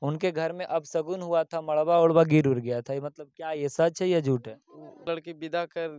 उनके घर में अपशगुन हुआ था, मड़वा उड़वा गिर उड़ गया था। मतलब क्या ये सच है या झूठ है? लड़की विदा कर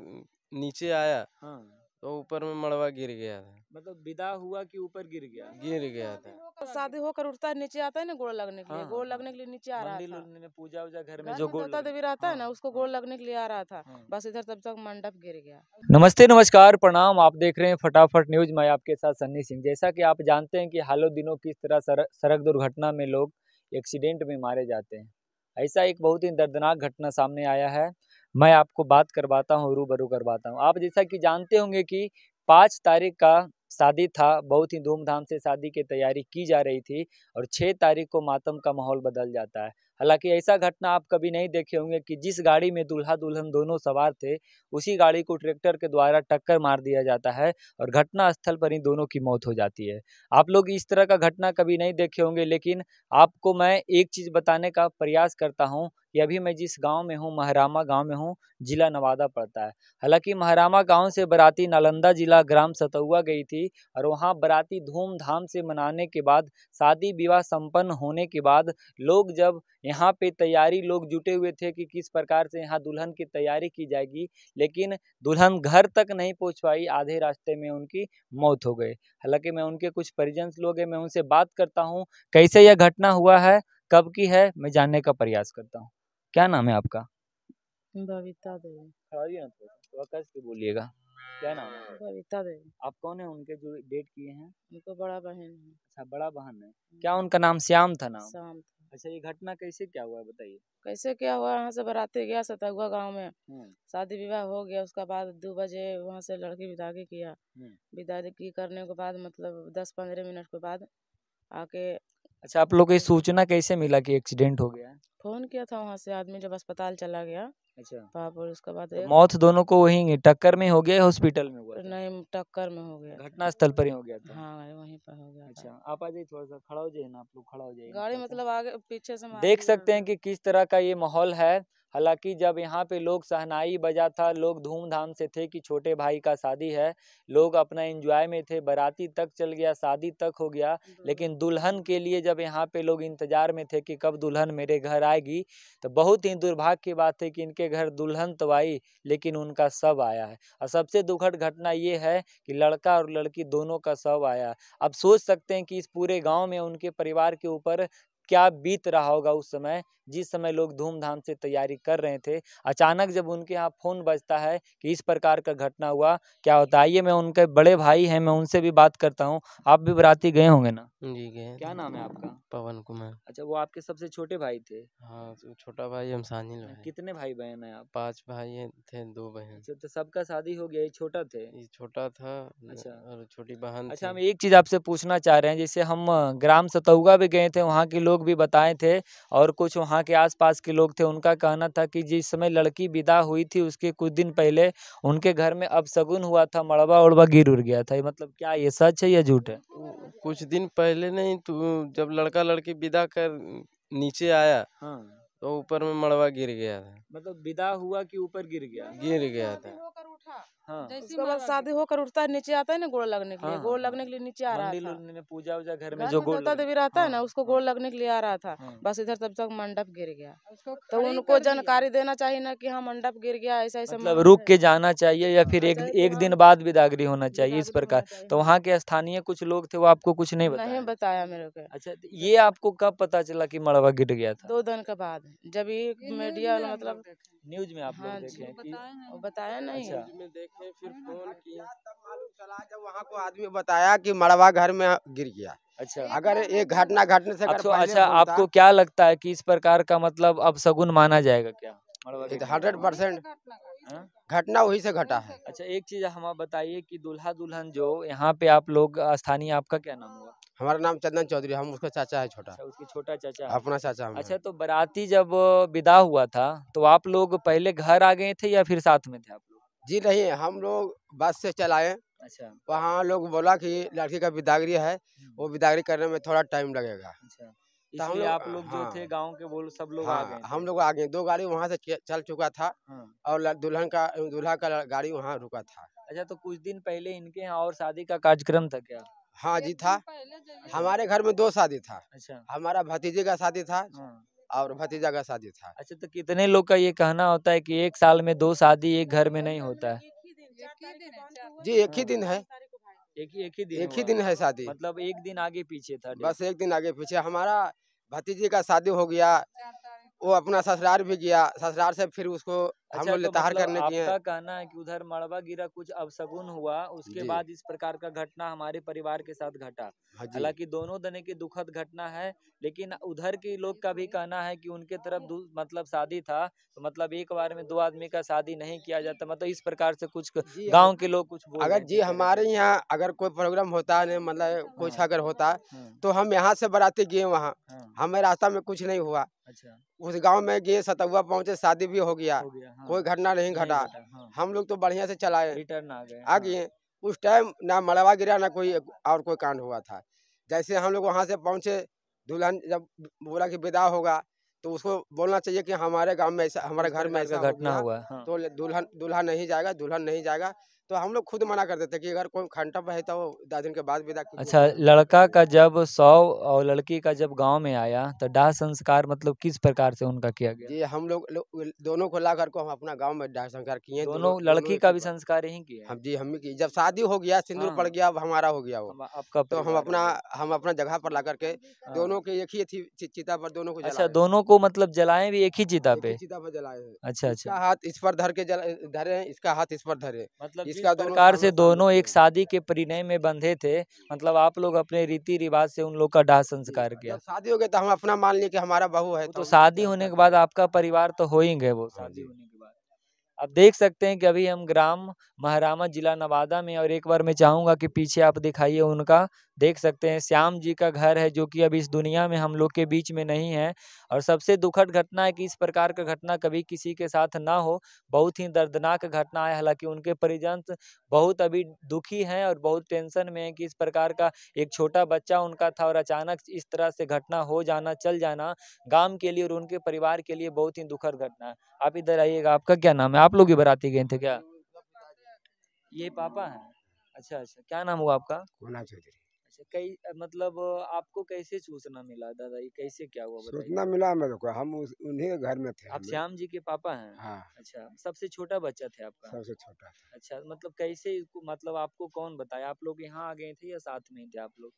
नीचे आया हाँ, तो ऊपर में मड़वा गिर गया था। मतलब विदा हुआ कि ऊपर गिर गया? गिर गया था। शादी होकर उठता है, नीचे आता है ना गोड़ लगने के लिए। हाँ, गोड़ हाँ। लगने के लिए नीचे आ रहा मंदिर था। में पूजा वूजा घर में घर जो में गोड़ देवता लगे। देवी रहता है ना, हाँ, उसको हाँ। गोड़ लगने के लिए आ रहा था। हाँ। बस इधर तब तक मंडप गिर गया। नमस्ते, नमस्कार, प्रणाम। आप देख रहे हैं फटाफट न्यूज। मैं आपके साथ सन्नी सिंह। जैसा कि आप जानते हैं कि हालों दिनों किस तरह सड़क दुर्घटना में लोग एक्सीडेंट में मारे जाते हैं, ऐसा एक बहुत ही दर्दनाक घटना सामने आया है। मैं आपको बात करवाता हूँ, रूबरू करवाता हूँ। आप जैसा कि जानते होंगे कि 5 तारीख का शादी था, बहुत ही धूमधाम से शादी की तैयारी की जा रही थी और 6 तारीख को मातम का माहौल बदल जाता है। हालांकि ऐसा घटना आप कभी नहीं देखे होंगे कि जिस गाड़ी में दूल्हा दुल्हन दोनों सवार थे, उसी गाड़ी को ट्रैक्टर के द्वारा टक्कर मार दिया जाता है और घटना स्थल पर ही दोनों की मौत हो जाती है। आप लोग इस तरह का घटना कभी नहीं देखे होंगे, लेकिन आपको मैं एक चीज़ बताने का प्रयास करता हूँ कि अभी मैं जिस गांव में हूँ, महरामा गांव में हूँ, जिला नवादा पड़ता है। हालांकि महरामा गांव से बाराती नालंदा जिला ग्राम सतुआ गई थी और वहां बाराती धूमधाम से मनाने के बाद, शादी विवाह संपन्न होने के बाद, लोग जब यहाँ पे तैयारी लोग जुटे हुए थे कि किस प्रकार से यहाँ दुल्हन की तैयारी की जाएगी, लेकिन दुल्हन घर तक नहीं पहुंच पाई, आधे रास्ते में उनकी मौत हो गई। हालांकि मैं उनके कुछ परिजन लोग हैं, मैं उनसे बात करता हूं कैसे यह घटना हुआ है, कब की है, मैं जानने का प्रयास करता हूं। क्या नाम है आपका? बबीता देवी। खड़ाइए ना, थोड़ा कस के बोलिएगा। क्या नाम है? बबीता देवी। आप कौन है उनके जो डेट किए हैं? उनको बड़ा बहन है। अच्छा, बड़ा बहन है। क्या उनका नाम श्याम था नाम? शाम था। अच्छा, ये घटना कैसे क्या हुआ है बताइए। कैसे क्या हुआ, यहाँ से बाराती गया सतुआ गांव में। हम्म, शादी विवाह हो गया, उसका बाद 2 बजे वहाँ से लड़की विदागी किया। हम्म। विदागी करने के बाद मतलब 10-15 मिनट के बाद आके अच्छा, आप लोग को ये सूचना कैसे मिला कि एक्सीडेंट हो गया है? फोन किया था वहाँ से आदमी, जब अस्पताल चला गया अच्छा, वहाँ पर। उसके बाद तो मौत दोनों को वहीं टक्कर में हो गया या हॉस्पिटल में हुआ था? नहीं, टक्कर में हो गया था। घटना स्थल पर ही हो गया था। हाँ, वहीं पर हो गया अच्छा, था। आप आ जाइए, थोड़ा सा खड़ा हो जाइए ना, आप लोग खड़ा हो जाइए ना गाड़ी थोड़ा सा। मतलब आगे पीछे से मार देख दिया। सकते हैं कि किस तरह का ये माहौल है। हालांकि जब यहाँ पे लोग शहनाई बजा था, लोग धूमधाम से थे कि छोटे भाई का शादी है, लोग अपना एंजॉय में थे, बाराती तक चल गया, शादी तक हो गया, लेकिन दुल्हन के लिए जब यहाँ पे लोग इंतजार में थे कि कब दुल्हन मेरे घर आएगी, तो बहुत ही दुर्भाग्य की बात है कि इनके घर दुल्हन तो आई, लेकिन उनका शव आया है। और सबसे दुखद घटना ये है कि लड़का और लड़की दोनों का शव आया है। अब सोच सकते हैं कि इस पूरे गाँव में उनके परिवार के ऊपर क्या बीत रहा होगा उस समय, जिस समय लोग धूमधाम से तैयारी कर रहे थे। अचानक जब उनके यहाँ फोन बजता है कि इस प्रकार का घटना हुआ, क्या होता है? आइए, मैं उनके बड़े भाई हैं, मैं उनसे भी बात करता हूँ। आप भी बाराती गए होंगे ना? जी गए। क्या नाम है आपका? पवन कुमार। अच्छा, वो आपके सबसे छोटे भाई थे? हाँ, तो छोटा भाई हम सानिल भाई। कितने भाई बहन हैं आप? 5 भाई थे, 2 बहन। अच्छा, तो सबका शादी हो गया, ये छोटा थे? ये छोटा था अच्छा। और छोटी बहन अच्छा, थी। हम एक चीज़ आपसे पूछना चाह रहे हैं। जैसे हम ग्राम सतुआ भी गए थे, वहाँ के लोग भी बताए थे और कुछ वहाँ के आसपास के लोग थे, उनका कहना था कि जिस समय लड़की विदा हुई थी उसके कुछ दिन पहले उनके घर में अपशगुन हुआ था, मड़वा उड़वा गिर उड़ गया था। मतलब क्या ये सच है या झूठ है? कुछ दिन पहले नहीं तो जब लड़का लड़की विदा कर नीचे आया हाँ, तो ऊपर में मड़वा गिर गया था। मतलब विदा हुआ कि ऊपर गिर गया? गिर गया था। हाँ, उसके बाद शादी होकर उठता है, नीचे आता है ना गोड़ लगने के लिए। हाँ, गोड़ हाँ। लगने के लिए नीचे आ रहा मंदिर था। में पूजा वूजा घर में घर जो में गोड़ देवता लगे। देवी रहता है ना, हाँ, उसको हाँ, गोड़ लगने के लिए आ रहा था। हाँ। बस इधर तब तक मंडप गिर गया। तो उनको जानकारी देना चाहिए ना कि हाँ मंडप गिर गया, ऐसा ऐसा मतलब माहौल रुक है। के जाना चाहिए या फिर एक चाहिए कि एक हाँ दिन बाद विदागरी होना चाहिए, इस विदागरी प्रकार। होना चाहिए। तो हाँ, वहाँ के स्थानीय कुछ लोग थे, वो आपको कुछ नहीं नहीं बताया? बताया मेरे को। अच्छा, तो ये आपको कब पता चला कि मड़वा गिर गया था? 2 दिन के बाद जब ये मीडिया वाला मतलब न्यूज में आप लोग हाँ देखे जी, हैं कि? वो बताया नहीं। अच्छा, में देखे फिर फोन किया। तब मालूम चला जब वहाँ को आदमी बताया कि मड़वा घर में गिर गया। अच्छा। अगर ये घटना घटने से अगर अच्छा, पहले अच्छा, बोलता आपको क्या लगता है कि इस प्रकार का मतलब अब शगुन माना जाएगा क्या? मड़वा ये तो गिरने का? 100% हाँ? घटना वही से घटा है। अच्छा, एक चीज हम आप बताइए कि दूल्हा दुल्हन जो यहाँ पे आप लोग स्थानीय, आपका क्या नाम हुआ? हमारा नाम चंदन चौधरी, हम उसका चाचा है, छोटा अच्छा, उसकी छोटा चाचा है। अपना चाचा हम अच्छा, हैं। तो बाराती जब विदा हुआ था तो आप लोग पहले घर आ गए थे या फिर साथ में थे आप लोग? जी नहीं, हम लोग बस से चलाए। अच्छा, वहाँ लोग बोला कि लड़की का विदागरी है, वो विदागरी करने में थोड़ा टाइम लगेगा। अच्छा, तो हम इसलिए लोग आप लोग जो थे गांव के, वो सब लोग आ हाँ, गए थे? हम लोग आगे 2 गाड़ी वहाँ से चल चुका था हाँ। और दूल्हा का गाड़ी वहाँ रुका था। अच्छा, तो कुछ दिन पहले इनके यहाँ और शादी का कार्यक्रम था क्या? हाँ जी था। हमारे घर में 2 शादी था। अच्छा। हमारा भतीजे का शादी था हाँ। और भतीजा का शादी था। अच्छा, तो कितने लोग का ये कहना होता है कि एक साल में 2 शादी एक घर में नहीं होता है? जी एक ही हाँ। दिन है। एक ही दिन एक ही हुआ। दिन है शादी। मतलब एक दिन आगे पीछे था डेट। बस एक दिन आगे पीछे। हमारा भतीजे का शादी हो गया, वो अपना ससुराल भी गया, ससुराल से फिर उसको हम अच्छा, लोग तो लेताहर मतलब करने किए। आपका कहना है कि उधर मड़वा गिरा, कुछ अपशगुन हुआ, उसके जी। बाद इस प्रकार का घटना हमारे परिवार के साथ घटा। हाँ जी। हालाँकि दोनों दने की दुखद घटना है, लेकिन उधर के लोग का भी कहना है कि उनके तरफ मतलब शादी था, तो मतलब एक बार में 2 आदमी का शादी नहीं किया जाता। मतलब इस प्रकार से कुछ जी गाँव के लोग कुछ बोल अगर रहे थे जी कह रहे हमारे थे। यहाँ अगर कोई प्रोग्राम होता है, मतलब कुछ हाँ, अगर होता, हाँ, तो हम यहाँ से बाराती गए वहाँ। हाँ। हमें रास्ता में कुछ नहीं हुआ। अच्छा, उस गांव में गए, सतुआ पहुंचे, शादी भी हो गया, हो गया, हाँ। कोई घटना नहीं नहीं घटा। घटा, हाँ। हम लोग तो बढ़िया से चलाए, रिटर्न आ गए, आ हाँ। गए। उस टाइम ना मड़वा गिरा ना कोई और कोई कांड हुआ था। जैसे हम लोग वहां से पहुंचे, दुल्हन जब बोला कि विदा होगा, तो उसको बोलना चाहिए कि हमारे गांव में ऐसा, हमारे इस घर में प्रकार ऐसा का हो घटना गया, हुआ, हाँ। तो दुल्हन दूल्हा नहीं जाएगा, दुल्हन नहीं जाएगा। तो हम लोग खुद मना कर देते कि अगर कोई खंडप है तो 10 दिन के बाद विदा कीजिए। अच्छा, लड़का का जब शव और लड़की का जब गाँव में आया, तो दाह संस्कार मतलब किस प्रकार से उनका किया गया? जी हम लोग दोनों को ला करके हम अपना गांव में दाह संस्कार किए। दोनों दोनों लड़की एक का ही भी पर। संस्कार यहीं किए हैं? हम जी हम की जब शादी हो गया, सिंदूर पड़ हाँ, गया, अब हमारा हो गया वो। हम आपका तो परिवार हो गया। हम अपना जगह पर ला करके हाँ। दोनों के एक ही चिता पर दोनों को अच्छा, जलाए हैं। दोनों को मतलब जलाएँ भी एक ही चिता एक ही पे? चिता पर जलाए हैं। अच्छा, इसका अच्छा। हाथ इस पर धर के धरे हैं, इसका हाथ इस पर धरे, मतलब जिस इसका दोनों प्रकार से आमने सामने दोनों किए एक हैं। शादी के परिणय में बंधे थे, मतलब आप लोग अपने रीति-रिवाज से उन लोग का दाह जी संस्कार किया। जब शादी हो गई तो हम अपना मान लिए कि हमारा बहू है, वो तो तो हम लोग शादी होने के करते बाद हैं। आपका परिवार तो हो ही गए वो हाँ शादी जी। होने के बाद। अब देख सकते हैं कि अभी हम ग्राम महरामा जिला नवादा में, और एक बार मैं चाहूँगा कि पीछे आप दिखाइए उनका, देख सकते हैं श्याम जी का घर है, जो कि अभी इस दुनिया में हम लोग के बीच में नहीं है। और सबसे दुखद घटना है कि इस प्रकार का घटना कभी किसी के साथ ना हो। बहुत ही दर्दनाक घटना है, हालाँकि उनके परिजन बहुत अभी दुखी हैं और बहुत टेंशन में हैं कि इस प्रकार का एक छोटा बच्चा उनका था और अचानक इस तरह से घटना हो जाना, चल जाना, गाँव के लिए और उनके परिवार के लिए बहुत ही दुखद घटना है। आप इधर आइएगा, आपका क्या नाम है? आप लोग भी बाराती गए थे क्या? ये पापा हैं? अच्छा, अच्छा। क्या नाम हुआ आपका? होना चाहिए। अच्छा, मतलब आपको कैसे सूचना मिला दादा, ये कैसे क्या हुआ बताइए? सूचना मिला मेरे को, हम उन्हीं के घर में थे आप हमें। श्याम जी के पापा हैं? हाँ अच्छा, सबसे छोटा बच्चा थे आपका? सबसे छोटा था। अच्छा, मतलब कैसे इसको, मतलब आपको कौन बताया? आप लोग यहाँ आ गए थे या साथ में ही थे आप लोग?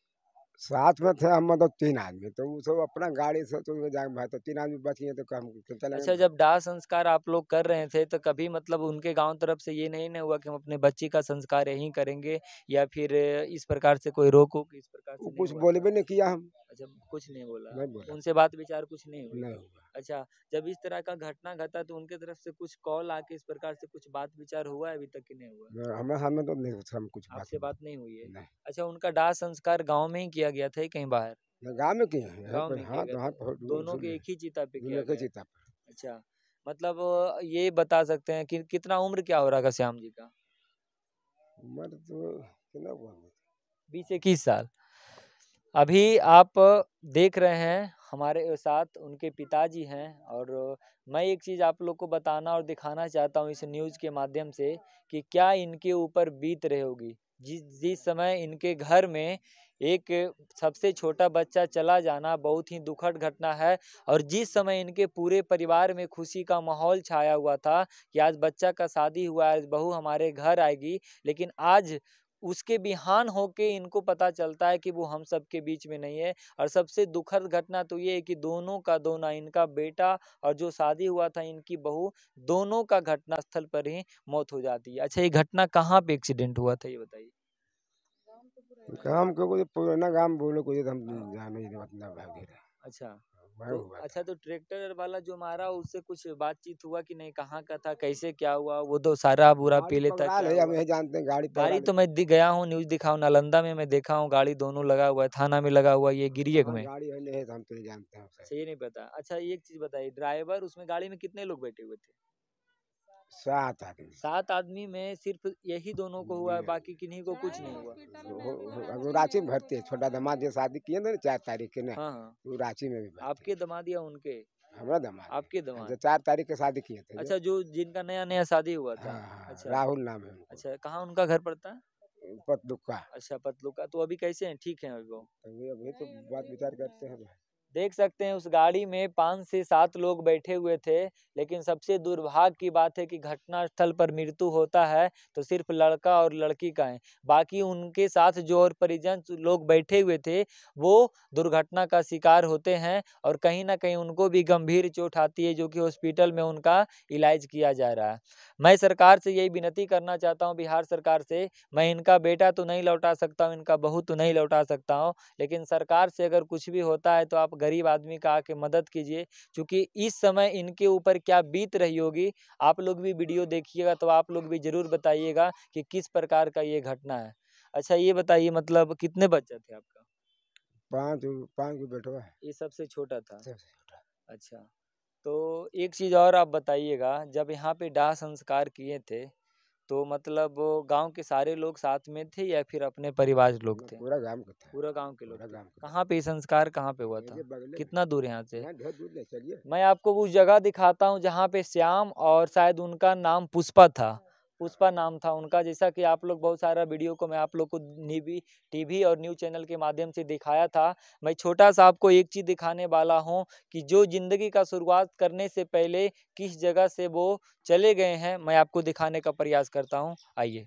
साथ में थे हम, मतलब 3 आदमी, तो वो सब अपना गाड़ी से तो जाके भाई, तो 3 आदमी बच गए, तो हम चले अच्छा, गए। जब दाह संस्कार आप लोग कर रहे थे, तो कभी मतलब उनके गाँव तरफ से ये नहीं ना हुआ कि हम अपने बच्ची का संस्कार यहीं करेंगे, या फिर इस प्रकार से कोई रोक-वोक इस प्रकार वो से नहीं कुछ हुआ बोले था? भी नहीं किया हम। अच्छा, कुछ नहीं बोला। नहीं बोला। उनसे बात विचार कुछ नहीं हुई? नहीं हुआ। अच्छा, जब इस तरह का घटना घटा तो उनके तरफ से कुछ कॉल आके इस प्रकार से कुछ बात विचार हुआ है अभी तक कि नहीं हुआ? हमें हमें तो नहीं, हम कुछ बात आपसे नहीं। बात नहीं हुई है? नहीं अच्छा, उनका दाह संस्कार गाँव में ही किया गया था या कहीं बाहर? गाँव में किए हैं, यहीं गाँव पर। में किया हाँ गया तो हाँ, था। बहुत दूर दोनों से के नहीं। एक ही चिता पे किया दोनों के गया है। चिता पर। अच्छा, मतलब ये बता सकते हैं कि कितना उम्र क्या हो रहा था श्याम जी का? उम्र तो कितना हुआ होगा? 20-21 साल। अभी आप देख रहे हैं हमारे साथ उनके पिताजी हैं, और मैं एक चीज़ आप लोग को बताना और दिखाना चाहता हूँ इस न्यूज़ के माध्यम से कि क्या इनके ऊपर बीत रही होगी। जिस जिस समय इनके घर में एक सबसे छोटा बच्चा चला जाना बहुत ही दुखद घटना है, और जिस समय इनके पूरे परिवार में खुशी का माहौल छाया हुआ था कि आज बच्चा का शादी हुआ है, आज बहू हमारे घर आएगी, लेकिन आज उसके बिहान होके इनको पता चलता है कि वो हम सब के बीच में नहीं है। और सबसे दुखद घटना तो ये है कि दोनों का दोनों, इनका बेटा और जो शादी हुआ था इनकी बहू, दोनों का घटना स्थल पर ही मौत हो जाती है। अच्छा, ये घटना कहाँ पे एक्सीडेंट हुआ था ये बताइए? काम को कोई पुराना काम बोलो, कोई तो हम जाने ही नहीं, मतलब भाग गए। अच्छा, वह तो हुआ था। अच्छा, तो ट्रैक्टर वाला जो मारा उससे कुछ बातचीत हुआ कि नहीं? कहाँ का था, कैसे क्या हुआ? वो तो सारा बुरा गाड़ी पी लेता, पकड़ा क्या ले, हम हुआ? यही जानते हैं, गाड़ी पकड़ा गाड़ी ले। तो मैं गया हूँ, न्यूज़ दिखाऊँ नालंदा में मैं देखा हूँ, गाड़ी दोनों लगा हुआ है, थाना में लगा हुआ है, ये गिरियक हाँ में। गाड़ी है नहीं, तो हम तो नहीं जानते हैं उसे। अच्छा, ये नहीं पता। अच्छा, एक चीज़ बताइए, ड्राइवर, उसमें गाड़ी में कितने लोग बैठे हुए थे? 7 आदमी। 7 आदमी में सिर्फ़ यही दोनों को हुआ है, बाकी किन्हीं को कुछ नहीं हुआ? वो रांची में भर्ती है, छोटा दामाद जो शादी किए ना 4 तारीख के ना, हाँ, हाँ। वो रांची में भी भर्ती आपके दामाद या उनके? है। हमारा दामाद आपके है, दामाद? जो 4 तारीख के शादी किए थे जो। अच्छा, जो जिनका नया-नया शादी हुआ था। हाँ हाँ, अच्छा, राहुल नाम है उनको। अच्छा, कहाँ उनका घर पड़ता है? पतलुका। अच्छा पतलुका, तो अभी कैसे हैं, ठीक हैं अभी वो? अभी तो बात विचार करते हैं। देख सकते हैं उस गाड़ी में 5 से 7 लोग बैठे हुए थे, लेकिन सबसे दुर्भाग्य की बात है कि घटनास्थल पर मृत्यु होता है तो सिर्फ लड़का और लड़की का है। बाकी उनके साथ जो और परिजन लोग बैठे हुए थे, वो दुर्घटना का शिकार होते हैं और कहीं न कहीं उनको भी गंभीर चोट आती है, जो कि हॉस्पिटल में उनका इलाज किया जा रहा है। मैं सरकार से यही विनती करना चाहता हूँ, बिहार सरकार से, मैं इनका बेटा तो नहीं लौटा सकता हूँ, इनका बहू तो नहीं लौटा सकता हूँ, लेकिन सरकार से अगर कुछ भी होता है तो आप गरीब आदमी का आके मदद कीजिए, क्योंकि इस समय इनके ऊपर क्या बीत रही होगी। आप लोग भी वीडियो देखिएगा तो आप लोग भी ज़रूर बताइएगा कि किस प्रकार का ये घटना है। अच्छा ये बताइए, मतलब कितने बच्चे थे आपका? 5 को बेटवा है। ये सबसे छोटा था? सबसे छोटा। अच्छा, तो एक चीज़ और आप बताइएगा, जब यहाँ पे दाह संस्कार किए थे तो मतलब गाँव के सारे लोग साथ में थे या फिर अपने परिवार लोग थे? पूरा गांव का था। पूरा गाँव के लोग पूरा थे। गांव का था। कहाँ पे ये संस्कार कहाँ पे हुआ था? ये बगले में। कितना दूर है यहाँ से? यहाँ ढेर दूर नहीं, चलिए। मैं आपको उस जगह दिखाता हूँ जहाँ पे श्याम और शायद उनका नाम पुष्पा था। पुष्पा नाम था उनका, जैसा कि आप लोग बहुत सारा वीडियो को मैं आप लोग को टीवी और न्यूज़ चैनल के माध्यम से दिखाया था। मैं छोटा-सा आपको एक चीज़ दिखाने वाला हूँ कि जो ज़िंदगी का शुरुआत करने से पहले किस जगह से वो चले गए हैं, मैं आपको दिखाने का प्रयास करता हूँ। आइए।